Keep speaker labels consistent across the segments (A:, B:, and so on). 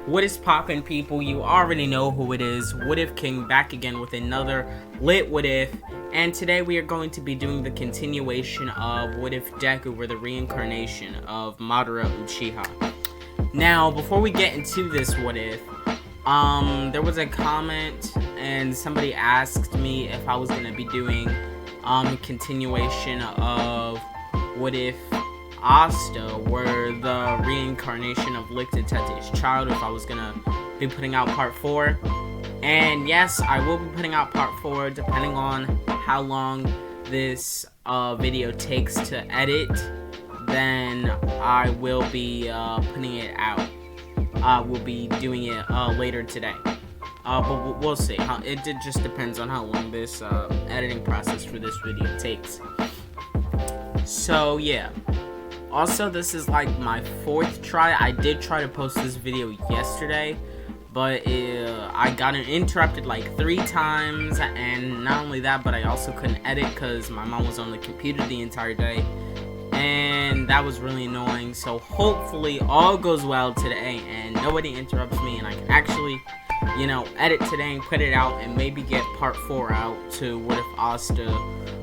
A: What is poppin', people? You already know who it is. What If King back again with another lit What If, and today we are going to be doing the continuation of What If Deku were the reincarnation of Madara Uchiha. Now, before we get into this What If, there was a comment and somebody asked me if I was going to be doing continuation of What If Asta were the reincarnation of Lichted Tete's child, if I was gonna be putting out part 4. And yes, I will be putting out part 4 depending on how long this video takes to edit. Then I will be putting it out. We'll be doing it later today. But we'll see. It just depends on how long this editing process for this video takes. So yeah. Also, this is like my 4th try. I did try to post this video yesterday, but I got interrupted like 3 times, and not only that, but I also couldn't edit because my mom was on the computer the entire day, and that was really annoying. So hopefully all goes well today and nobody interrupts me, and I can actually, you know, edit today and put it out and maybe get part 4 out to What If Asta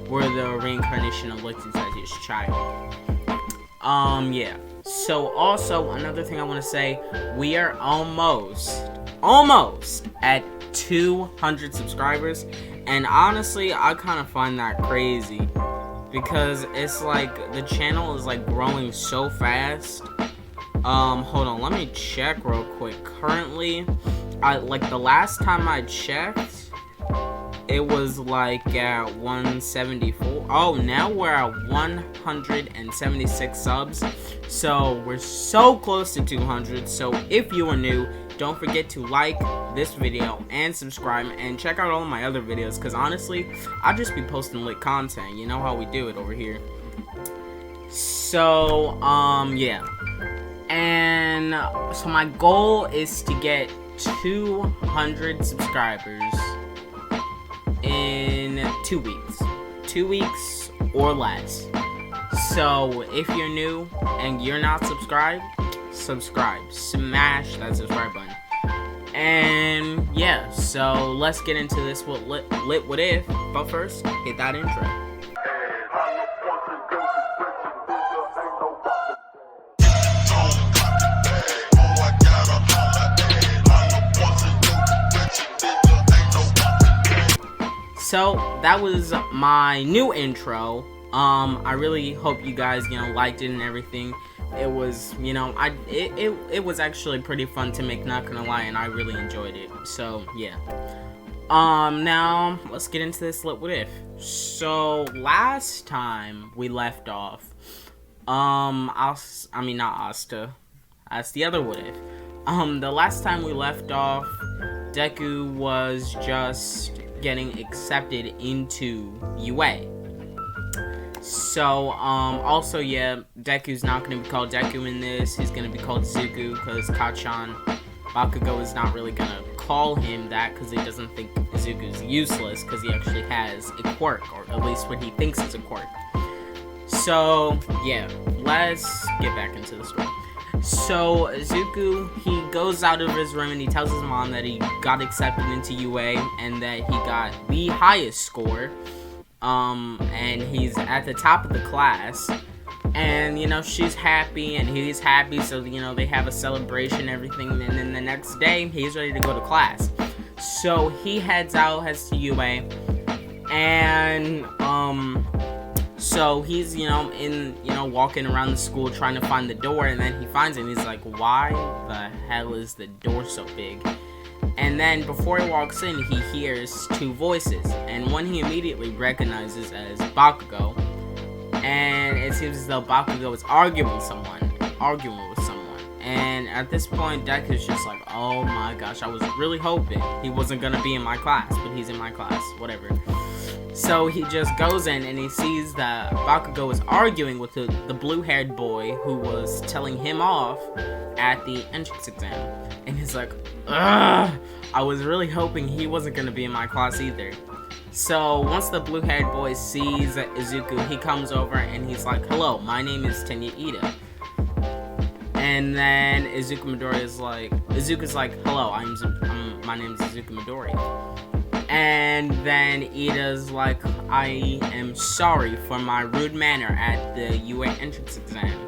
A: were the reincarnation of Lichted Tete's child. Yeah. So also, another thing I want to say, we are almost at 200 subscribers, and honestly, I kind of find that crazy, because it's like, the channel is like growing so fast. Hold on, let me check real quick. Currently, like the last time I checked, it was like at 174. Oh, now we're at 176 subs. So we're so close to 200. So if you are new, don't forget to like this video and subscribe and check out all of my other videos, because honestly, I'll just be posting lit content. You know how we do it over here. So yeah. And so my goal is to get 200 subscribers in 2 weeks. 2 weeks or less. So if you're new and you're not subscribed, subscribe. Smash that subscribe button. And yeah, so let's get into this lit What If. But first, hit that intro. So that was my new intro. I really hope you guys, you know, liked it and everything. It was, you know, it was actually pretty fun to make, not gonna lie, and I really enjoyed it. So yeah. Now let's get into this lit What If. So last time we left off, I mean not Asta. That's the other What If. The last time we left off, Deku was just getting accepted into UA. So, also, yeah, Deku's not going to be called Deku in this. He's going to be called Zuko, because Kachan Bakugo is not really going to call him that, because he doesn't think Zuko's useless, because he actually has a quirk, or at least what he thinks is a quirk. So, yeah, let's get back into the story. So, Zuko, he goes out of his room and he tells his mom that he got accepted into UA and that he got the highest score. And he's at the top of the class. And, you know, she's happy and he's happy, so, you know, they have a celebration and everything. And then the next day, he's ready to go to class. So, he heads to UA. And, so he's, you know, walking around the school trying to find the door, and then he finds it and he's like, why the hell is the door so big? And then before he walks in, he hears 2 voices, and one he immediately recognizes as Bakugo, and it seems as though Bakugo is arguing with someone. And at this point, Deku's just like, oh my gosh, I was really hoping he wasn't gonna be in my class, but he's in my class, whatever. So he just goes in and he sees that Bakugo is arguing with the blue-haired boy who was telling him off at the entrance exam. And he's like, ugh, I was really hoping he wasn't going to be in my class either. So once the blue-haired boy sees Izuku, he comes over and he's like, hello, my name is Tenya Ida. And then Izuku's like, hello, my name's Izuku Midori. And then Ida's like, I am sorry for my rude manner at the UA entrance exam.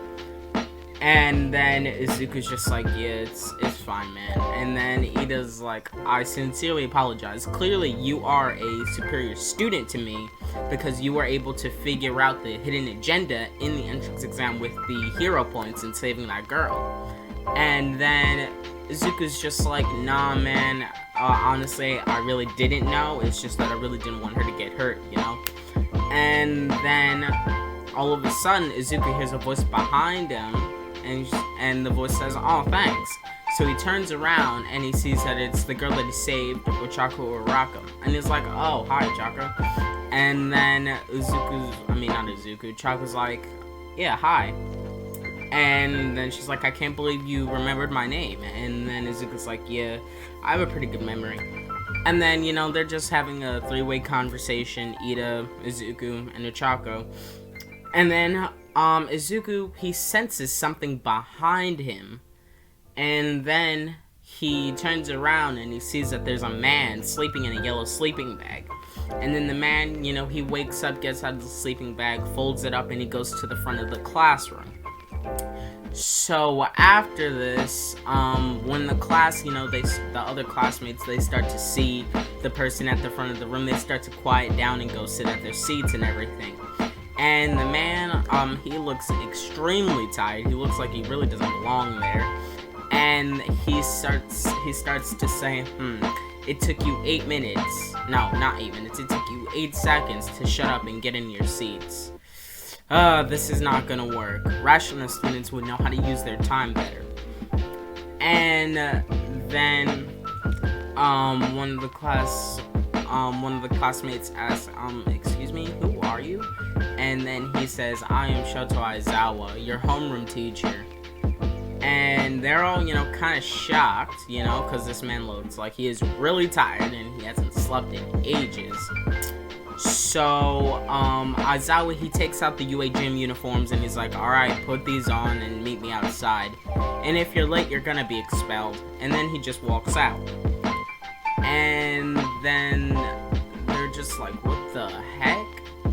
A: And then Izuku's just like, yeah, it's fine, man. And then Ida's like, I sincerely apologize. Clearly, you are a superior student to me because you were able to figure out the hidden agenda in the entrance exam with the hero points and saving that girl. And then Izuku's just like, nah, man. Honestly, I really didn't know. It's just that I really didn't want her to get hurt, you know? And then all of a sudden, Izuku hears a voice behind him. And the voice says, oh, thanks. So he turns around and he sees that it's the girl that he saved, Ochako Uraka. And he's like, oh, hi, Chaka. And then Chaka's like, yeah, hi. And then she's like, I can't believe you remembered my name. And then Izuku's like, yeah, I have a pretty good memory. And then, you know, they're just having a three-way conversation, Ida, Izuku, and Ochako. And then Izuku, he senses something behind him, and then he turns around and he sees that there's a man sleeping in a yellow sleeping bag. And then the man, you know, he wakes up, gets out of the sleeping bag, folds it up, and he goes to the front of the classroom. So after this, when the class, you know, the other classmates, they start to see the person at the front of the room, they start to quiet down and go sit at their seats and everything. And the man, he looks extremely tired. He looks like he really doesn't belong there. And he starts to say, it took you 8 minutes. No, not 8 minutes. It took you 8 seconds to shut up and get in your seats. This is not gonna work. Rational students would know how to use their time better. And then, one of the classmates asks, excuse me, who are you? And then he says, I am Shoto Aizawa, your homeroom teacher. And they're all, you know, kind of shocked, you know, because this man looks like he is really tired and he hasn't slept in ages. So, Aizawa, he takes out the UA gym uniforms and he's like, alright, put these on and meet me outside. And if you're late, you're gonna be expelled. And then he just walks out. And then they're just like, what the heck?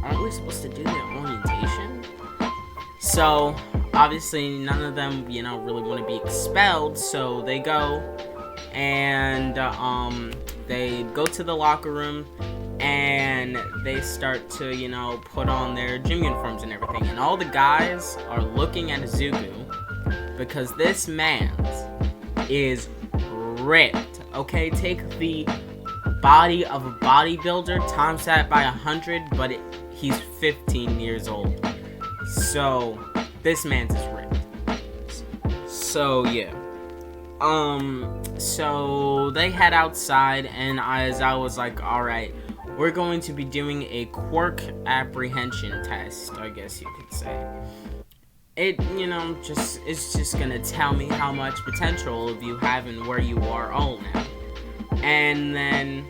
A: Aren't we supposed to do the orientation? So, obviously, none of them, you know, really want to be expelled, so they go, and, they go to the locker room, and they start to, you know, put on their gym uniforms and everything, and all the guys are looking at Izuku, because this man is ripped, okay? Take the body of a bodybuilder, times that by 100, but he's 15 years old. So, this man's is ripped. So, yeah. So they head outside, and Aizawa was like, alright, we're going to be doing a quirk apprehension test, I guess you could say. It, you know, it's just gonna tell me how much potential of you have and where you are all now. And then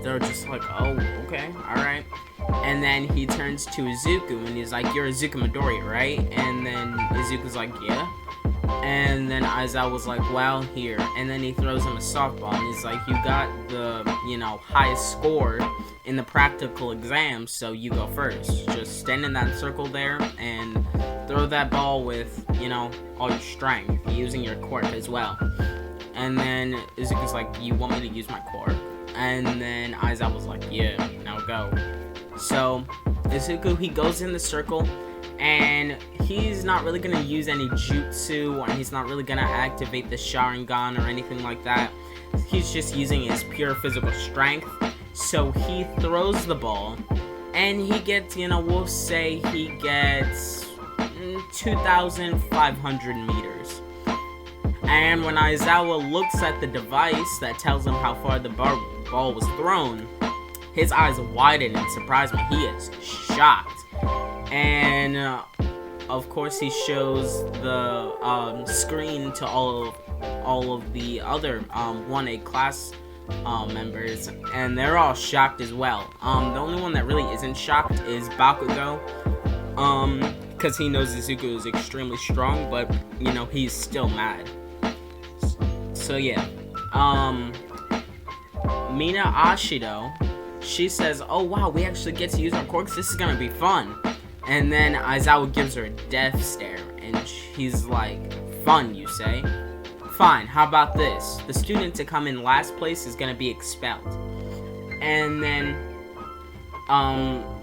A: they're just like, oh, okay, alright. And then he turns to Izuku and he's like, you're Izuku Midori, right? And then Izuku's like, yeah. And then Aizawa was like, well, here. And then he throws him a softball and he's like, you got the, you know, highest score in the practical exam, so you go first. Just stand in that circle there and throw that ball with, you know, all your strength, using your quirk as well. And then Izuku's like, you want me to use my quirk? And then Aizawa was like, yeah, now go. So, Izuku, he goes in the circle, and he's not really going to use any jutsu, and he's not really going to activate the Sharingan or anything like that. He's just using his pure physical strength. So he throws the ball, and he gets, you know, we'll say he gets 2,500 meters. And when Aizawa looks at the device that tells him how far the ball was thrown, his eyes widen in surprisement. He is shocked. And, of course, he shows the screen to all of the other 1A class members, and they're all shocked as well. The only one that really isn't shocked is Bakugo. because he knows Izuku is extremely strong, but, you know, he's still mad. So, yeah. Mina Ashido, she says, oh, wow, we actually get to use our quirks. This is gonna be fun. And then Aizawa gives her a death stare, and he's like, fun, you say? Fine, how about this? The student to come in last place is gonna be expelled. And then,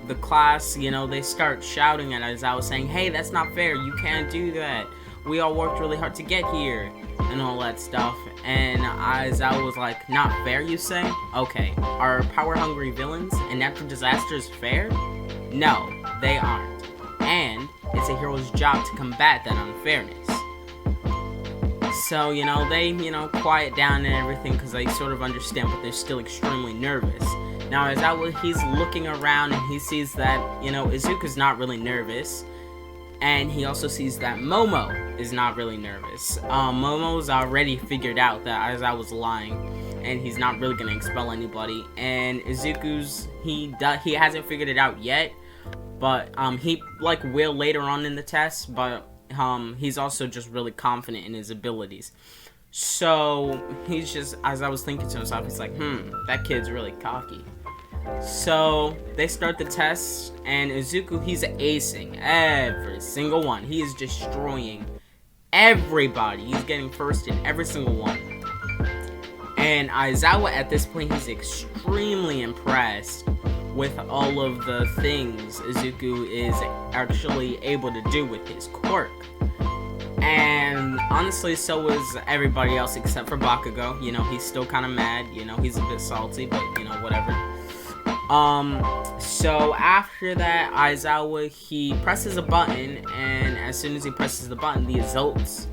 A: the class, you know, they start shouting at Aizawa saying, hey, that's not fair, you can't do that. We all worked really hard to get here, and all that stuff. And Aizawa was like, not fair, you say? Okay, are power-hungry villains and natural disasters fair? No, they aren't. And it's a hero's job to combat that unfairness. So, you know, they, you know, quiet down and everything because they sort of understand, but they're still extremely nervous. Now, Aizawa, he's looking around and he sees that, you know, Izuku's not really nervous. And he also sees that Momo is not really nervous. Momo's already figured out that Aizawa was lying, and he's not really gonna expel anybody. And Izuku's, he hasn't figured it out yet, but he like will later on in the test. But he's also just really confident in his abilities. So he's just, as I was thinking to himself, he's like, that kid's really cocky. So they start the test, and Izuku, he's acing every single one. He is destroying everybody. He's getting first in every single one. And Aizawa, at this point, he's extremely impressed with all of the things Izuku is actually able to do with his quirk. And honestly, so is everybody else except for Bakugo. You know, he's still kind of mad. You know, he's a bit salty, but, you know, whatever. So after that, Aizawa, he presses a button, and as soon as he presses the button, the results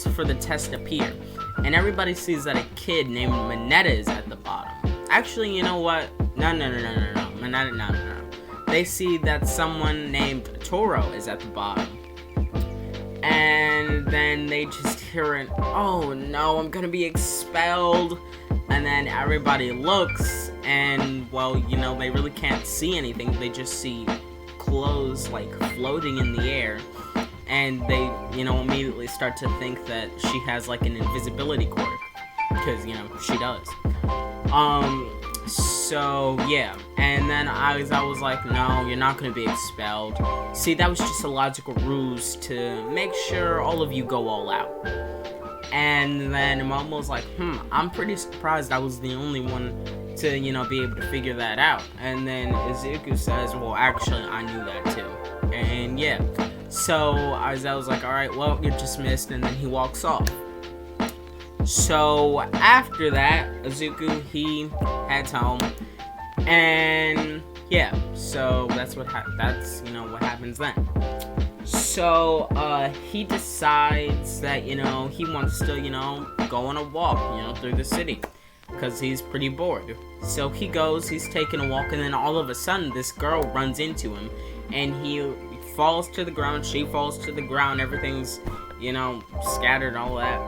A: for the test appear. And everybody sees that a kid named Mineta is at the bottom. Actually, you know what? No. Mineta, no. They see that someone named Toro is at the bottom. And then they just hear it, oh no, I'm gonna be expelled. And then everybody looks, and, well, you know, they really can't see anything. They just see clothes, like, floating in the air. And they, you know, immediately start to think that she has, like, an invisibility quirk. Because, you know, she does. So, yeah. And then I was like, no, you're not going to be expelled. See, that was just a logical ruse to make sure all of you go all out. And then Momo was like, I'm pretty surprised I was the only one to, you know, be able to figure that out. And then Izuku says, well, actually, I knew that too. And yeah. So Aizawa was like, alright, well, you're dismissed. And then he walks off. So after that, Izuku, he heads home. And yeah, so that's what you know, what happens then. So, he decides that, you know, he wants to, you know, go on a walk, you know, through the city, because he's pretty bored. So he goes, he's taking a walk, and then all of a sudden, this girl runs into him, and he falls to the ground, she falls to the ground, everything's, you know, scattered, all that.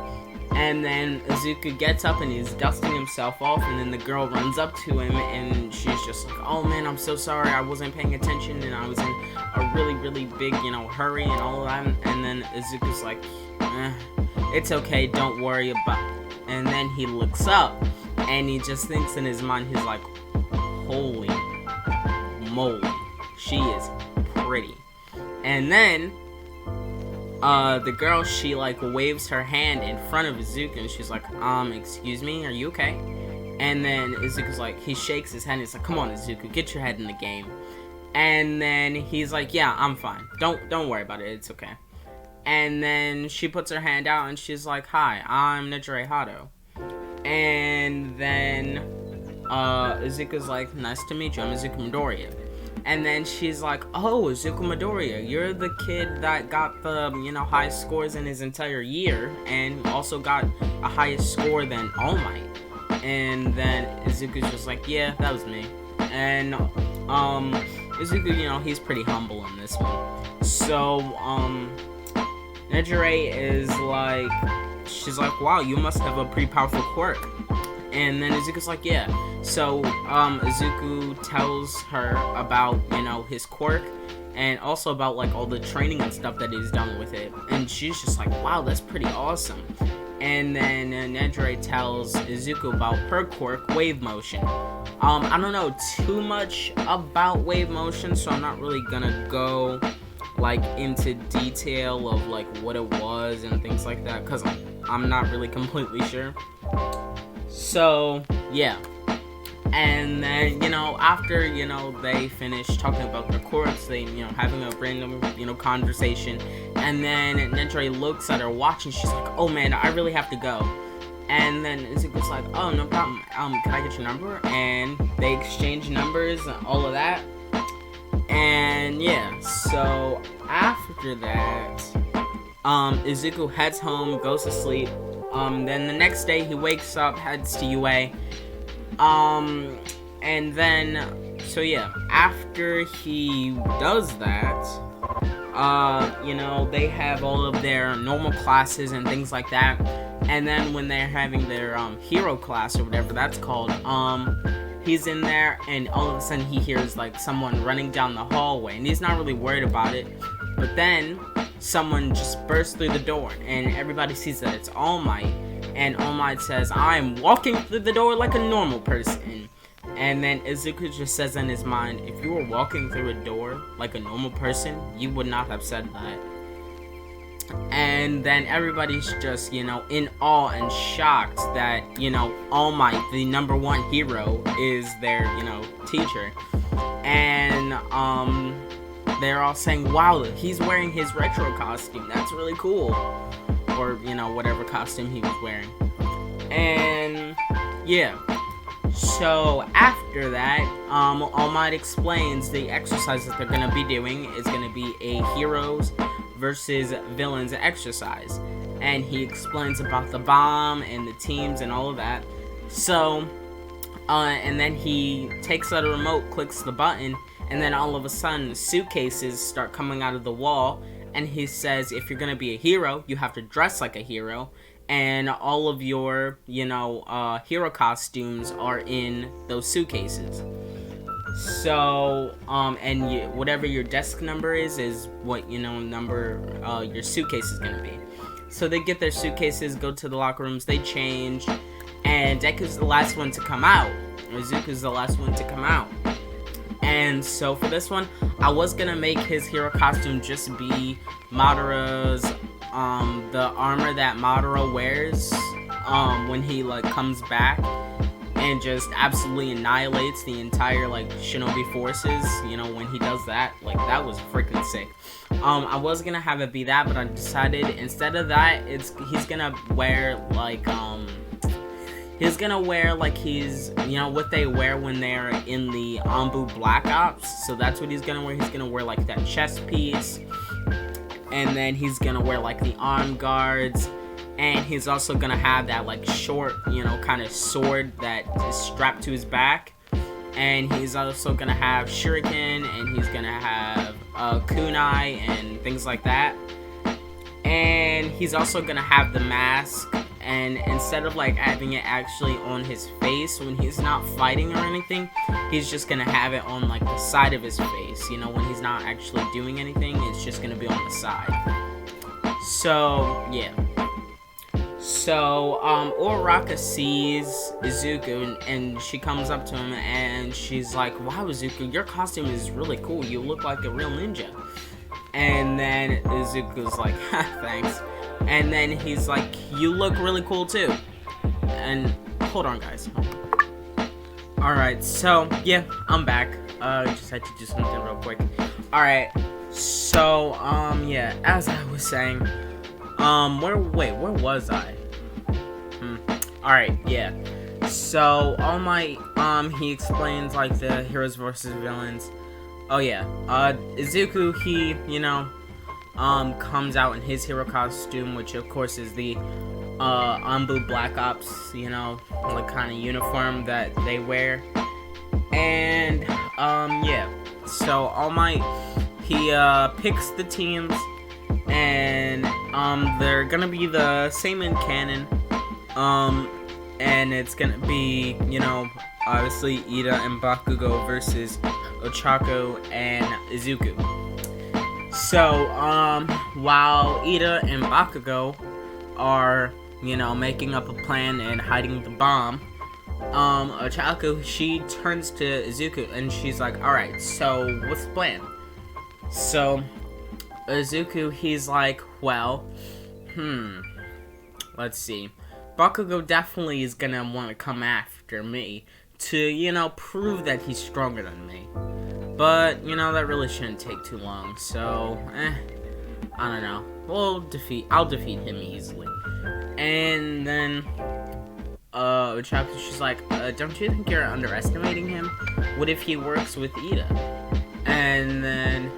A: And then Izuku gets up and he's dusting himself off, and then the girl runs up to him and she's just like, oh man, I'm so sorry, I wasn't paying attention and I was in a really, really big, you know, hurry and all that. And then Izuku's like, it's okay, don't worry about it. And then he looks up and he just thinks in his mind, he's like, holy moly, she is pretty. And then the girl, she like waves her hand in front of Izuku and she's like, excuse me, are you okay? And then Izuku's like, he shakes his head and he's like, come on Izuku, get your head in the game. And then he's like, yeah, I'm fine, don't worry about it, it's okay. And then she puts her hand out and she's like, hi, I'm Nejire Hado. And then Izuku's like, nice to meet you, I'm Izuku Midoriya. And then she's like, oh, Izuku Midoriya, you're the kid that got the, you know, highest scores in his entire year, and also got a highest score than All Might. And then Izuku's just like, yeah, that was me. And, Izuku, you know, he's pretty humble in this one. So, Nejire is like, she's like, wow, you must have a pretty powerful quirk. And then Izuku's like, yeah. So, Izuku tells her about, you know, his quirk. and also about like all the training and stuff that he's done with it. And she's just like, wow, that's pretty awesome. And then Nedre tells Izuku about her quirk, wave motion. I don't know too much about wave motion, so I'm not really gonna go like into detail of like what it was and things like that, because I'm not really completely sure. So yeah. And then, you know, after, you know, they finish talking about their quirks, they, you know, having a random, you know, conversation, and then Nedre looks at her watch and she's like, oh man, I really have to go. And then Izuku's like, oh, no problem, can I get your number? And they exchange numbers and all of that. And yeah, so after that, Izuku heads home, goes to sleep. Then the next day he wakes up, heads to UA. And then, so yeah, after he does that, you know, they have all of their normal classes and things like that. And then when they're having their, hero class or whatever that's called, he's in there and all of a sudden he hears, like, someone running down the hallway. And he's not really worried about it. But then someone just bursts through the door and everybody sees that it's All Might. And All Might says, I'm walking through the door like a normal person. And then Izuku just says in his mind, if you were walking through a door like a normal person, you would not have said that. And then everybody's just, you know, in awe and shocked that, you know, All Might, the #1 hero, is their, you know, teacher. And, they're all saying, wow, he's wearing his retro costume. That's really cool. Or, you know, whatever costume he was wearing. And yeah, so after that, All Might explains the exercise that they're gonna be doing is gonna be a heroes versus villains exercise, and he explains about the bomb and the teams and all of that. So and then he takes out a remote, clicks the button, and then all of a sudden suitcases start coming out of the wall. And he says, if you're gonna be a hero, you have to dress like a hero. And all of your, you know, hero costumes are in those suitcases. So, and whatever your desk number is what, you know, number your suitcase is gonna be. So they get their suitcases, go to the locker rooms, they change. And Deku's the last one to come out. Izuku's the last one to come out. And so for this one, I was gonna make his hero costume just be Madara's, the armor that Madara wears, when he, like, comes back and just absolutely annihilates the entire, like, shinobi forces, you know, when he does that. Like, that was freaking sick. I was gonna have it be that, but I decided instead of that, he's gonna wear, like, he's gonna wear, like, you know, what they wear when they're in the Anbu Black Ops. So that's what he's gonna wear. He's gonna wear, like, that chest piece. And then he's gonna wear, like, the arm guards. And he's also gonna have that, like, short, you know, kind of sword that is strapped to his back. And he's also gonna have shuriken. And he's gonna have kunai and things like that. And he's also gonna have the mask. And instead of, like, having it actually on his face when he's not fighting or anything, he's just gonna have it on, like, the side of his face. You know, when he's not actually doing anything, it's just gonna be on the side. So, yeah. So, Uraraka sees Izuku, and she comes up to him, and she's like, wow, Izuku, your costume is really cool. You look like a real ninja. And then Izuku's like, ha, thanks. And then he's like, you look really cool too. And hold on, guys. Alright, so yeah, I'm back. Just had to do something real quick. Alright, so yeah, as I was saying, where was I? Alright, yeah. So All Might, he explains, like, the heroes versus villains. Oh yeah, Izuku, he, you know, comes out in his hero costume, which of course is the Anbu Black Ops, you know, like, kind of uniform that they wear. And yeah, so All Might, he picks the teams, and they're gonna be the same in canon, and it's gonna be, you know, obviously Ida and Bakugo versus Ochako and Izuku. So, while Ida and Bakugo are, making up a plan and hiding the bomb, Ochako, she turns to Izuku and she's like, alright, so what's the plan? So, Izuku, he's like, well, let's see. Bakugo definitely is gonna want to come after me to, prove that he's stronger than me. But, that really shouldn't take too long, so, I don't know. I'll defeat him easily. And then, Ochako, she's like, don't you think you're underestimating him? What if he works with Ida? And then,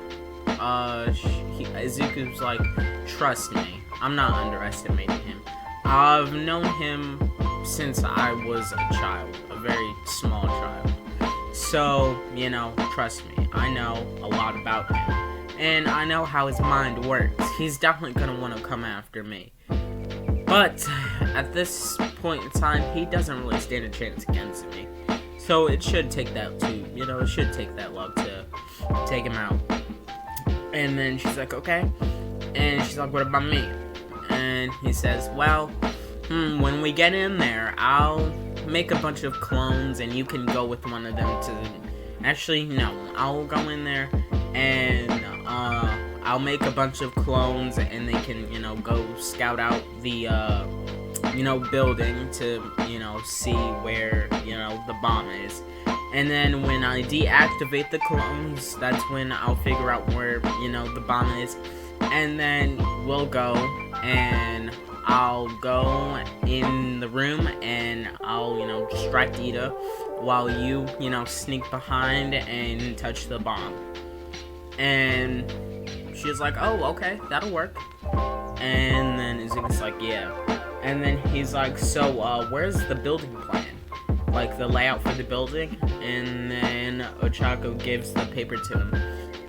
A: Izuku's like, trust me, I'm not underestimating him. I've known him since I was a child, a very small child. So, trust me, I know a lot about him. And I know how his mind works. He's definitely gonna want to come after me. But, at this point in time, he doesn't really stand a chance against me. So, it should take that too, it should take that luck to take him out. And then she's like, okay. And she's like, what about me? And he says, well, when we get in there, I'll make a bunch of clones and you can go with one of them to... Actually, no. I'll go in there and I'll make a bunch of clones and they can, go scout out the, building to, see where, the bomb is. And then when I deactivate the clones, that's when I'll figure out where, the bomb is. And then we'll go and I'll go in the room and I'll, distract Ida while you, sneak behind and touch the bomb. And she's like, oh, okay, that'll work. And then Izuku's like, yeah. And then he's like, so, where's the building plan? Like, the layout for the building? And then Ochako gives the paper to him.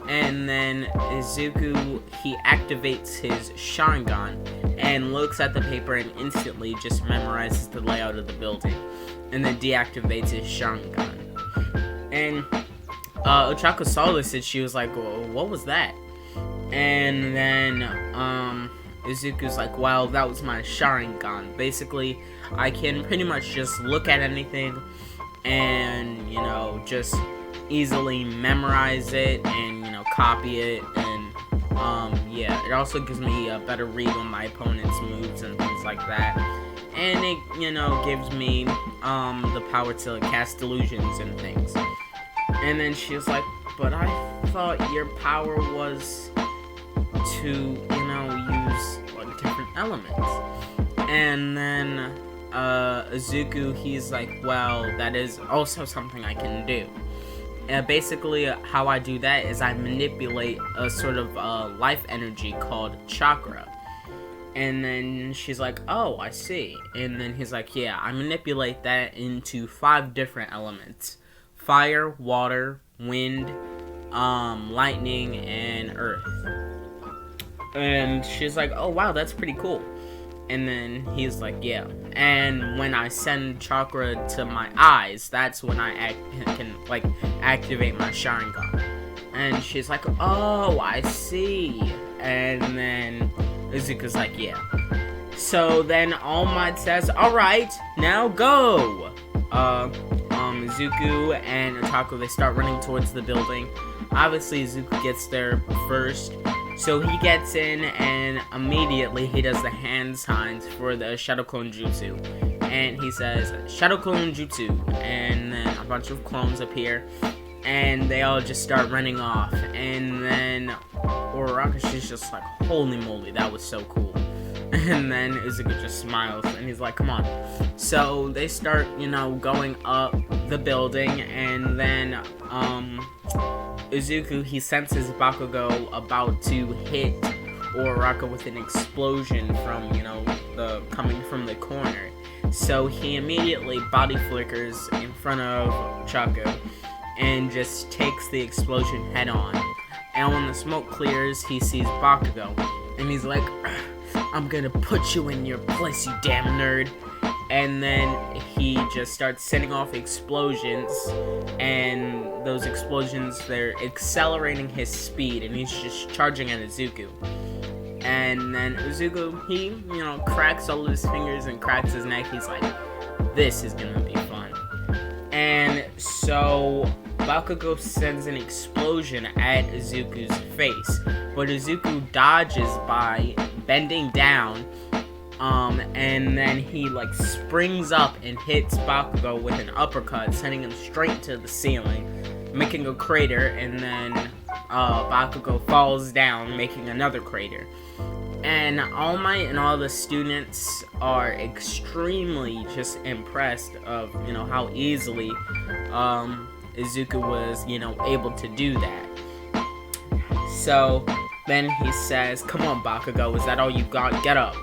A: And then Izuku, he activates his Sharingan and looks at the paper and instantly just memorizes the layout of the building. And then deactivates his Sharingan. And Ochako saw this and she was like, well, what was that? And then Izuku's like, well, that was my Sharingan. Basically, I can pretty much just look at anything and, just easily memorize it and, copy it. And, yeah, it also gives me a better read on my opponent's moves and things like that. And it, gives me the power to cast illusions and things. And then she was like, but I thought your power was to, use different elements. And then Izuku, he's like, well, that is also something I can do. Basically, how I do that is I manipulate a sort of life energy called chakra. And then she's like, oh, I see. And then he's like, yeah, I manipulate that into 5 different elements. Fire, water, wind, lightning, and earth. And she's like, oh, wow, that's pretty cool. And then he's like, yeah. And when I send chakra to my eyes, that's when I can activate my Sharingan. And she's like, oh, I see. And then Izuku's like, yeah. So then All Might says, alright, now go! Izuku and Ochako, they start running towards the building. Obviously, Izuku gets there first. So he gets in and immediately he does the hand signs for the Shadow Clone Jutsu. And he says, Shadow Clone Jutsu. And then a bunch of clones appear. And they all just start running off. And then Urarakushi's just like, holy moly, that was so cool. And then Izuku just smiles and he's like, come on. So they start, going up the building. And then, Izuku, he senses Bakugo about to hit Uraraka with an explosion from, coming from the corner. So he immediately body flickers in front of Ochako and just takes the explosion head on. And when the smoke clears, he sees Bakugo. And he's like, I'm gonna put you in your place, you damn nerd. and then he just starts setting off explosions, and those explosions, they're accelerating his speed, and he's just charging at Izuku. And then Izuku, he, cracks all of his fingers and cracks his neck. He's like, this is gonna be fun. And so Bakugo sends an explosion at Izuku's face, but Izuku dodges by bending down, and then he springs up and hits Bakugo with an uppercut, sending him straight to the ceiling, making a crater, and then Bakugo falls down, making another crater. And All Might and all the students are extremely just impressed of, how easily Izuku was, able to do that. So then he says, come on, Bakugo, is that all you got? Get up.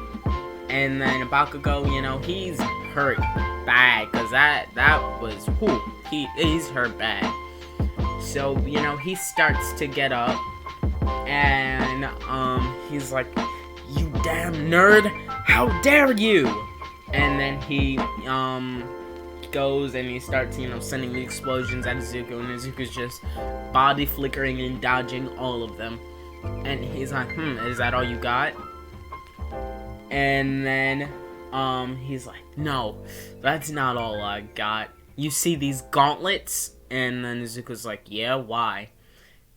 A: And then Bakugo, he's hurt bad, because that was, he's hurt bad. So, he starts to get up, and he's like, you damn nerd, how dare you? And then he goes and he starts, sending the explosions at Izuku, and Izuku's just body flickering and dodging all of them. And he's like, is that all you got? And then he's like, no, that's not all I got. You see these gauntlets? And then Izuku's like, yeah, why?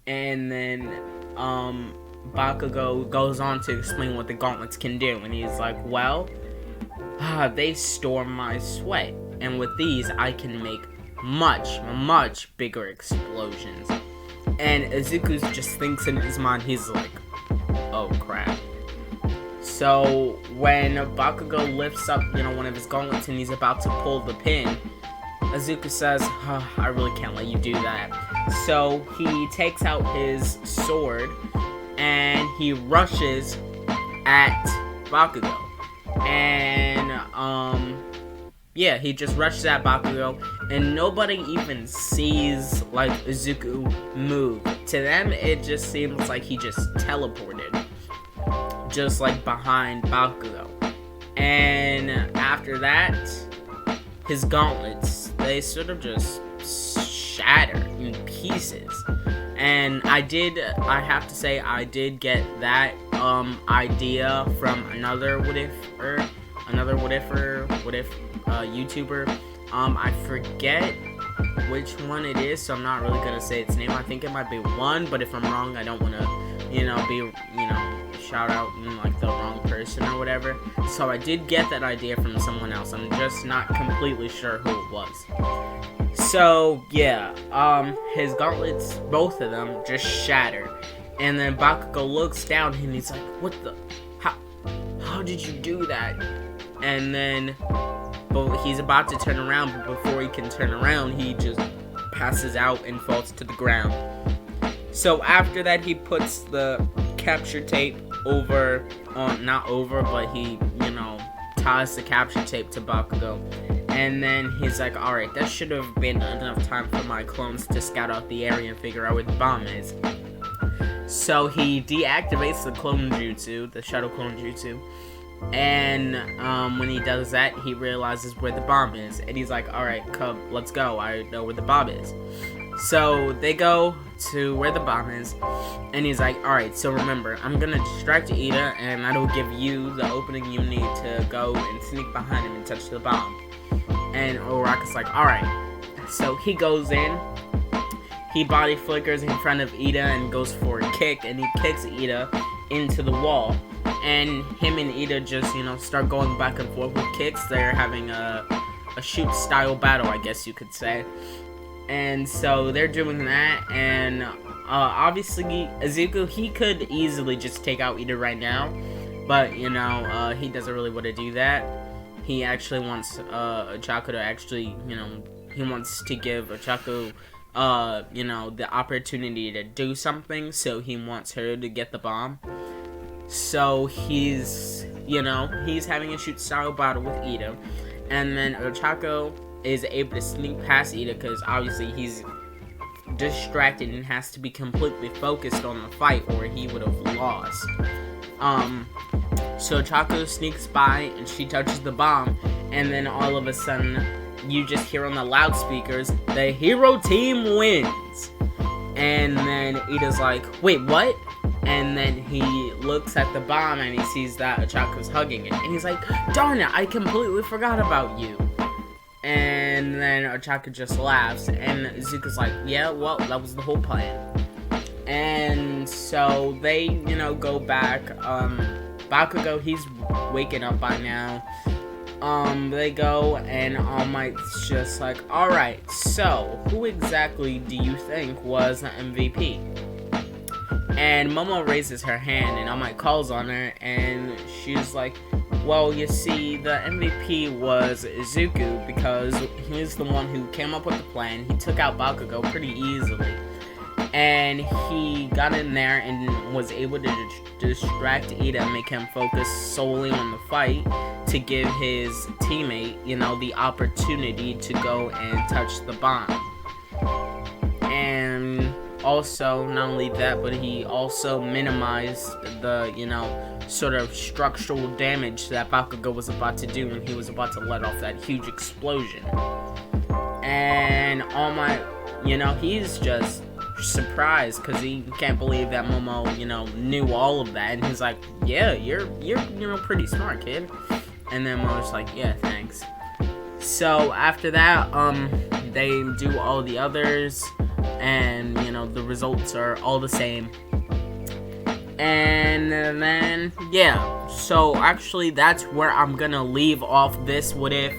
A: And then Bakugo goes on to explain what the gauntlets can do, and he's like, well, they store my sweat, and with these I can make much, much bigger explosions. And Izuku just thinks in his mind, he's like, oh crap. So when Bakugo lifts up, one of his gauntlets and he's about to pull the pin, Izuku says, I really can't let you do that. So he takes out his sword and he rushes at Bakugo. And, he just rushes at Bakugo, and nobody even sees, Izuku move. To them, it just seems like he just teleported, just, behind Bakugo. And after that, his gauntlets, they sort of just shatter in pieces. And I have to say, I did get that idea from another what if YouTuber. I forget which one it is, so I'm not really gonna say its name. I think it might be one, but if I'm wrong, I don't want to, be, shout out the wrong person or whatever. So I did get that idea from someone else. I'm just not completely sure who it was. So yeah, his gauntlets, both of them, just shatter. And then Bakugo looks down and he's like, what the, how did you do that? And then, but he's about to turn around, but before he can turn around, he just passes out and falls to the ground. So after that, he puts the capture tape not over, but he, ties the capture tape to Bakugo. And then he's like, alright, that should have been enough time for my clones to scout out the area and figure out where the bomb is. So he deactivates the clone jutsu, the shadow clone jutsu. And when he does that, he realizes where the bomb is. And he's like, alright, Cub, let's go. I know where the bomb is. So they go to where the bomb is. And he's like, alright, so remember, I'm going to distract Ida, and that'll give you the opening you need to go and sneak behind him and touch the bomb. And Uraraka's like, alright. So he goes in. He body flickers in front of Ida and goes for a kick. And he kicks Ida into the wall. And him and Ida just, start going back and forth with kicks. They're having a shoot-style battle, I guess you could say. And so they're doing that. And obviously, Izuku, he could easily just take out Ida right now. But, he doesn't really want to do that. He actually wants Ochako to actually, he wants to give Ochako, the opportunity to do something. So he wants her to get the bomb. So he's having a shoot-style battle with Ida. And then Ochako is able to sneak past Ida because obviously he's distracted and has to be completely focused on the fight or he would have lost. So Ochako sneaks by and she touches the bomb and then all of a sudden, you just hear on the loudspeakers, the hero team wins. And then Ida's like, wait, what? And then he looks at the bomb and he sees that Ochaka's hugging it. And he's like, darn it, I completely forgot about you. And then Ochaka just laughs. And Izuku's like, yeah, well, that was the whole plan. And so they, you know, go back. Bakugo, he's waking up by now. They go, and All Might's just like, alright, so, who exactly do you think was the MVP? And Momo raises her hand, and All Might calls on her, and she's like, well, you see, the MVP was Izuku, because he's the one who came up with the plan. He took out Bakugo pretty easily. And he got in there and was able to distract Ida and make him focus solely on the fight to give his teammate, you know, the opportunity to go and touch the bomb. And also, not only that, but he also minimized the, you know, sort of structural damage that Bakugo was about to do when he was about to let off that huge explosion. And All Might, you know, he's just surprised because he can't believe that Momo, you know, knew all of that, and he's like, yeah, you're you know, pretty smart, kid. And then Momo's like, yeah, thanks. So after that, they do all the others, and you know, the results are all the same. And then yeah, so actually that's where I'm gonna leave off this What If.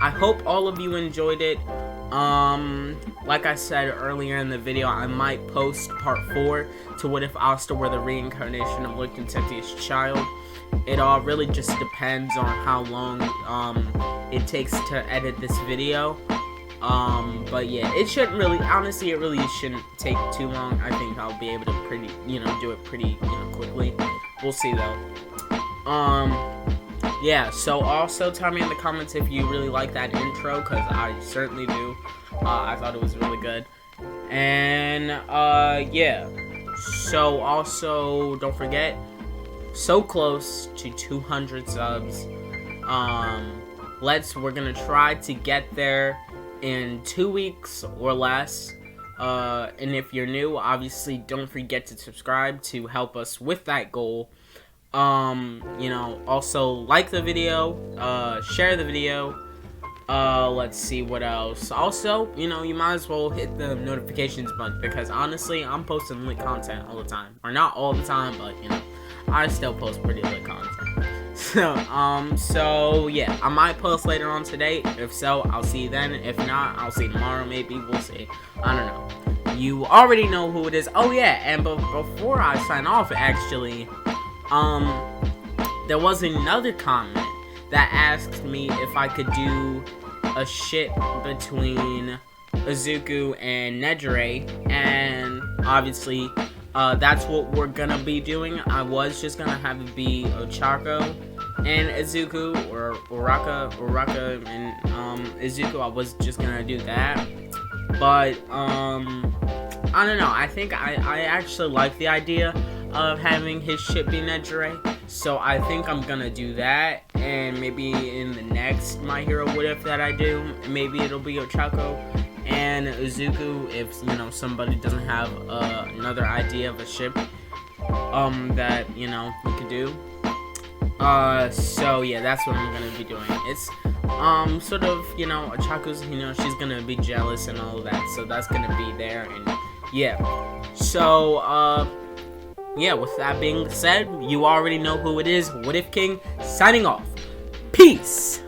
A: I hope all of you enjoyed it. Like I said earlier in the video, I might post part 4 to What If Asta were the reincarnation of Lincoln Tetsuya's child. It all really just depends on how long it takes to edit this video. But yeah, it shouldn't really, honestly, it really shouldn't take too long. I think I'll be able to do it pretty, quickly. We'll see though. Yeah, so also tell me in the comments if you really like that intro, because I certainly do. I thought it was really good. And, yeah. So, also, don't forget, so close to 200 subs. We're gonna try to get there in 2 weeks or less. And if you're new, obviously, don't forget to subscribe to help us with that goal. Also like the video, share the video, let's see what else. Also, you might as well hit the notifications button, because honestly, I'm posting lit content all the time. Or not all the time, but, I still post pretty lit content. So yeah, I might post later on today. If so, I'll see you then. If not, I'll see you tomorrow, maybe. We'll see. I don't know. You already know who it is. Oh yeah, and before I sign off, actually, there was another comment that asked me if I could do a ship between Izuku and Nejire, and obviously, that's what we're gonna be doing. I was just gonna have it be Ochako and Izuku, or Uraka and, Izuku. I was just gonna do that, but, I don't know, I think I actually like the idea of having his ship be Nejire, so I think I'm gonna do that, and maybe in the next My Hero What If that I do, maybe it'll be Ochako and Izuku, if, somebody doesn't have, another idea of a ship, that, we could do. So yeah, that's what I'm gonna be doing. It's, sort of, Ochako's, she's gonna be jealous and all of that, so that's gonna be there, and, yeah. So, yeah, with that being said, you already know who it is. What If King, signing off. Peace!